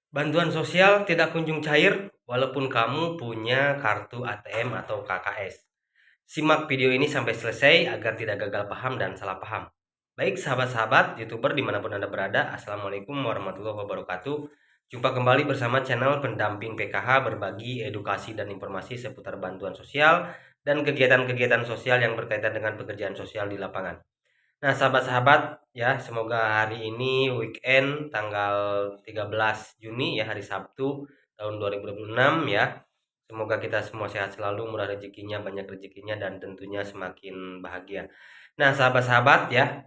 Bantuan sosial tidak kunjung cair walaupun kamu punya kartu ATM atau KKS. Simak video ini sampai selesai agar tidak gagal paham dan salah paham. Baik sahabat-sahabat YouTuber dimanapun Anda berada, Assalamualaikum warahmatullahi wabarakatuh. Jumpa kembali bersama channel pendamping PKH berbagi edukasi dan informasi seputar bantuan sosial dan kegiatan-kegiatan sosial yang berkaitan dengan pekerjaan sosial di lapangan. Nah, sahabat-sahabat ya, semoga hari ini weekend tanggal 13 Juni ya, hari Sabtu tahun 2026 ya. Semoga kita semua sehat selalu, murah rezekinya, banyak rezekinya dan tentunya semakin bahagia. Nah, sahabat-sahabat ya,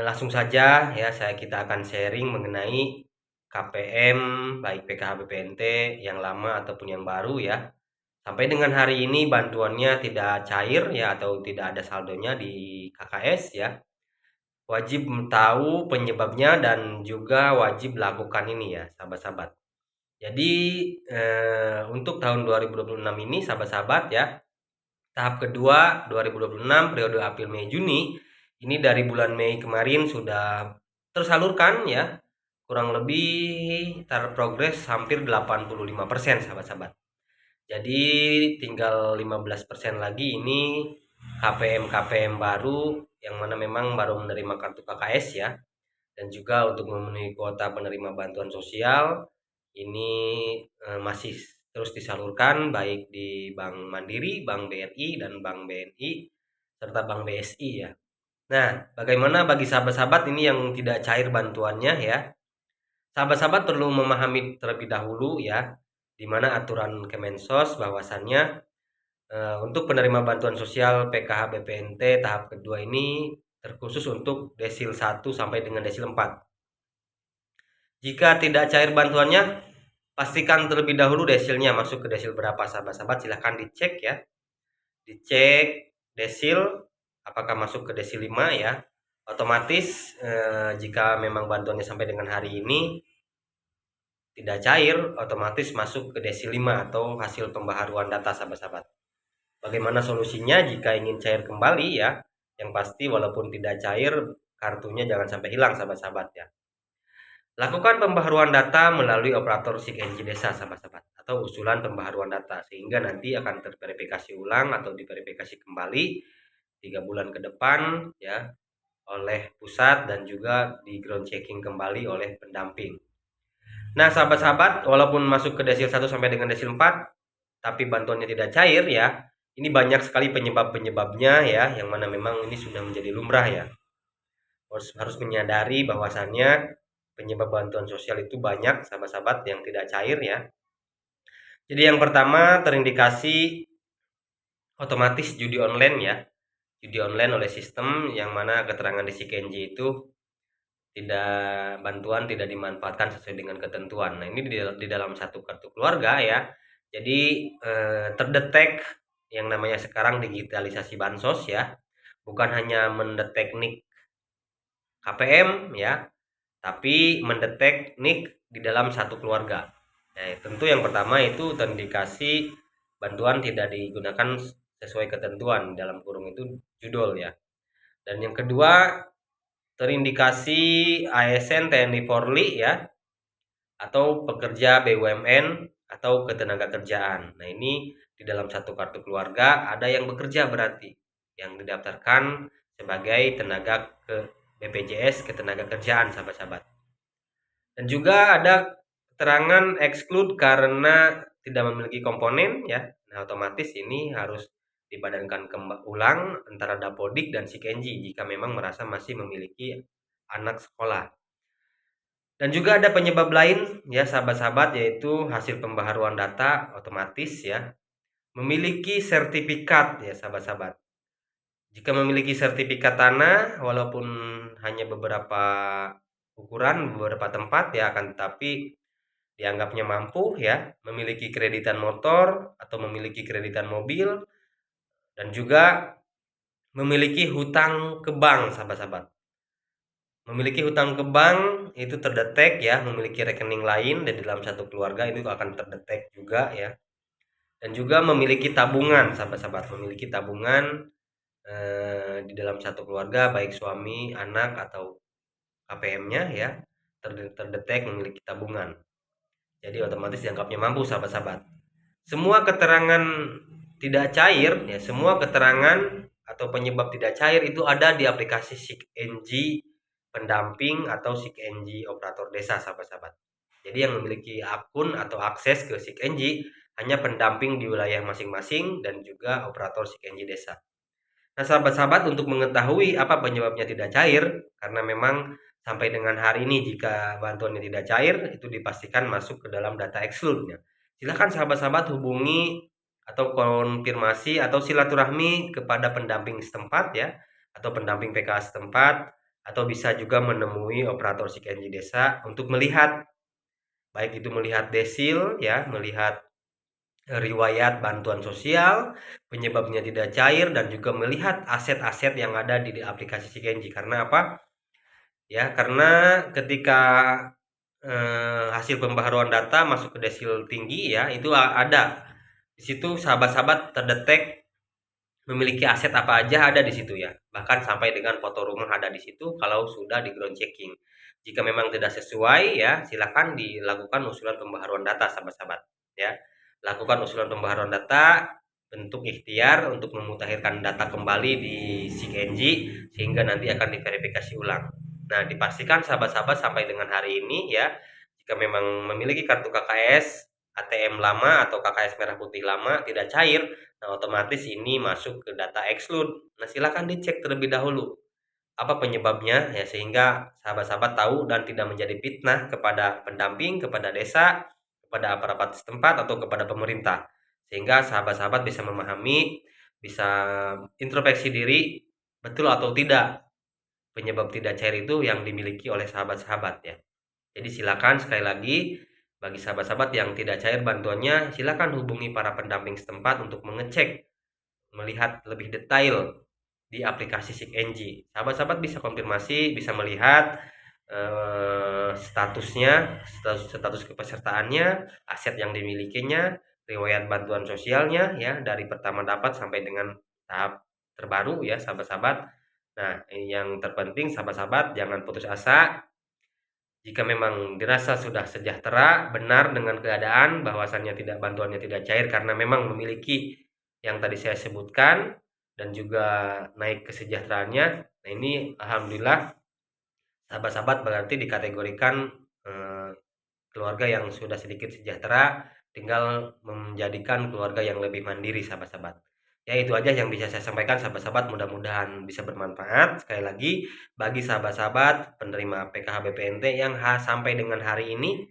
langsung saja ya kita akan sharing mengenai KPM baik PKH BPNT yang lama ataupun yang baru ya. Sampai dengan hari ini bantuannya tidak cair ya atau tidak ada saldonya di KKS ya. Wajib tahu penyebabnya dan juga wajib lakukan ini ya, sahabat-sahabat. Jadi, untuk tahun 2026 ini sahabat-sahabat ya, tahap kedua 2026 periode April, Mei, Juni, ini dari bulan Mei kemarin sudah tersalurkan ya, kurang lebih terprogres hampir 85% sahabat-sahabat. Jadi tinggal 15% lagi ini KPM-KPM baru yang mana memang baru menerima kartu KKS ya, dan juga untuk memenuhi kuota penerima bantuan sosial ini masih terus disalurkan baik di Bank Mandiri, Bank BRI, dan Bank BNI serta Bank BSI ya. Nah, bagaimana bagi sahabat-sahabat ini yang tidak cair bantuannya ya? Sahabat-sahabat perlu memahami terlebih dahulu ya, di mana aturan Kemensos bahwasannya untuk penerima bantuan sosial PKH BPNT tahap kedua ini terkhusus untuk desil 1 sampai dengan desil 4. Jika tidak cair bantuannya, pastikan terlebih dahulu desilnya masuk ke desil berapa sahabat-sahabat, silahkan dicek ya. Dicek desil apakah masuk ke desil 5 ya. Otomatis jika memang bantuannya sampai dengan hari ini tidak cair, otomatis masuk ke desil 5 atau hasil pembaharuan data sahabat-sahabat. Bagaimana solusinya jika ingin cair kembali ya? Yang pasti walaupun tidak cair, kartunya jangan sampai hilang sahabat-sahabat ya. Lakukan pembaharuan data melalui operator SIG-NG Desa sahabat-sahabat atau usulan pembaharuan data sehingga nanti akan terverifikasi ulang atau diverifikasi kembali 3 bulan ke depan ya oleh pusat dan juga di ground checking kembali oleh pendamping. Nah, sahabat-sahabat, walaupun masuk ke desil 1 sampai dengan desil 4 tapi bantuannya tidak cair ya, ini banyak sekali penyebab-penyebabnya ya, yang mana memang ini sudah menjadi lumrah ya. Harus menyadari bahwasannya penyebab bantuan sosial itu banyak sahabat-sahabat yang tidak cair ya. Jadi yang pertama terindikasi otomatis judi online ya. Judi online oleh sistem yang mana keterangan di SIG-NG itu bantuan tidak dimanfaatkan sesuai dengan ketentuan. Nah, ini di dalam satu kartu keluarga ya. Jadi terdetek yang namanya sekarang digitalisasi bansos ya. Bukan hanya mendetek nik KPM ya, tapi mendetek nik di dalam satu keluarga. Nah, tentu yang pertama itu terindikasi bantuan tidak digunakan sesuai ketentuan, dalam kurung itu judul ya. Dan yang kedua terindikasi ASN, TNI Polri ya, atau pekerja BUMN atau ketenaga kerjaan. Nah, ini di dalam satu kartu keluarga ada yang bekerja berarti yang didaftarkan sebagai tenaga ke BPJS ketenaga kerjaan sahabat-sahabat. Dan juga ada keterangan exclude karena tidak memiliki komponen ya. Nah, otomatis ini harus dipadankan ulang antara Dapodik dan SIG-NG jika memang merasa masih memiliki anak sekolah. Dan juga ada penyebab lain ya sahabat-sahabat, yaitu hasil pembaharuan data otomatis ya. Memiliki sertifikat ya sahabat-sahabat. Jika memiliki sertifikat tanah walaupun hanya beberapa ukuran, beberapa tempat ya, akan tetapi dianggapnya mampu ya, memiliki kreditan motor atau memiliki kreditan mobil dan juga memiliki hutang ke bank sahabat-sahabat. Memiliki hutang ke bank itu terdetek ya, memiliki rekening lain dan di dalam satu keluarga itu akan terdetek juga ya. Dan juga memiliki tabungan sahabat-sahabat, memiliki tabungan di dalam satu keluarga baik suami, anak atau KPM-nya ya, terdetek memiliki tabungan. Jadi otomatis dianggapnya mampu, sahabat-sahabat. Semua keterangan tidak cair, ya, semua keterangan atau penyebab tidak cair itu ada di aplikasi SIKNG pendamping atau SIKNG operator desa, sahabat-sahabat. Jadi yang memiliki akun atau akses ke SIKNG hanya pendamping di wilayah masing-masing dan juga operator SIKNG desa. Nah, sahabat-sahabat, untuk mengetahui apa penyebabnya tidak cair, karena memang sampai dengan hari ini jika bantuannya tidak cair, itu dipastikan masuk ke dalam data exclude-nya. Silakan sahabat-sahabat hubungi atau konfirmasi atau silaturahmi kepada pendamping setempat ya, atau pendamping PKA setempat, atau bisa juga menemui operator SIKNG desa untuk melihat, baik itu melihat desil ya, melihat riwayat bantuan sosial, penyebabnya tidak cair, dan juga melihat aset-aset yang ada di aplikasi SIKNG. Karena apa? Ya, karena ketika hasil pembaharuan data masuk ke desil tinggi ya, itu ada di situ sahabat-sahabat terdetek memiliki aset apa aja ada di situ ya. Bahkan sampai dengan foto rumah ada di situ kalau sudah di ground checking. Jika memang tidak sesuai ya, silakan dilakukan usulan pembaharuan data, sahabat-sahabat ya. Lakukan usulan pembaharuan data, bentuk ikhtiar untuk memutakhirkan data kembali di SIKNG sehingga nanti akan diverifikasi ulang. Nah, dipastikan sahabat-sahabat sampai dengan hari ini ya, jika memang memiliki kartu KKS ATM lama atau KKS merah putih lama tidak cair, nah otomatis ini masuk ke data exclude. Nah, silakan dicek terlebih dahulu apa penyebabnya ya, sehingga sahabat-sahabat tahu dan tidak menjadi fitnah kepada pendamping, kepada desa, kepada aparat setempat atau kepada pemerintah. Sehingga sahabat-sahabat bisa memahami, bisa introspeksi diri betul atau tidak penyebab tidak cair itu yang dimiliki oleh sahabat-sahabat ya. Jadi silakan sekali lagi, bagi sahabat-sahabat yang tidak cair bantuannya, silakan hubungi para pendamping setempat untuk mengecek, melihat lebih detail di aplikasi SIKNG. Sahabat-sahabat bisa konfirmasi, bisa melihat status kepesertaannya, aset yang dimilikinya, riwayat bantuan sosialnya ya, dari pertama dapat sampai dengan tahap terbaru ya, sahabat-sahabat. Nah, yang terpenting sahabat-sahabat jangan putus asa. Jika memang dirasa sudah sejahtera, benar dengan keadaan bahwasannya bantuannya tidak cair karena memang memiliki yang tadi saya sebutkan dan juga naik kesejahteraannya. Nah, ini alhamdulillah sahabat-sahabat berarti dikategorikan keluarga yang sudah sedikit sejahtera, tinggal menjadikan keluarga yang lebih mandiri, sahabat-sahabat. Ya, itu aja yang bisa saya sampaikan, sahabat-sahabat, mudah-mudahan bisa bermanfaat. Sekali lagi, bagi sahabat-sahabat penerima PKH BPNT yang sampai dengan hari ini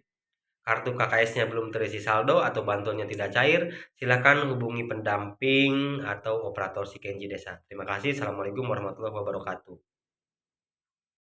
kartu KKS-nya belum terisi saldo atau bantuannya tidak cair, silakan hubungi pendamping atau operator SIKNG desa. Terima kasih. Assalamualaikum warahmatullahi wabarakatuh.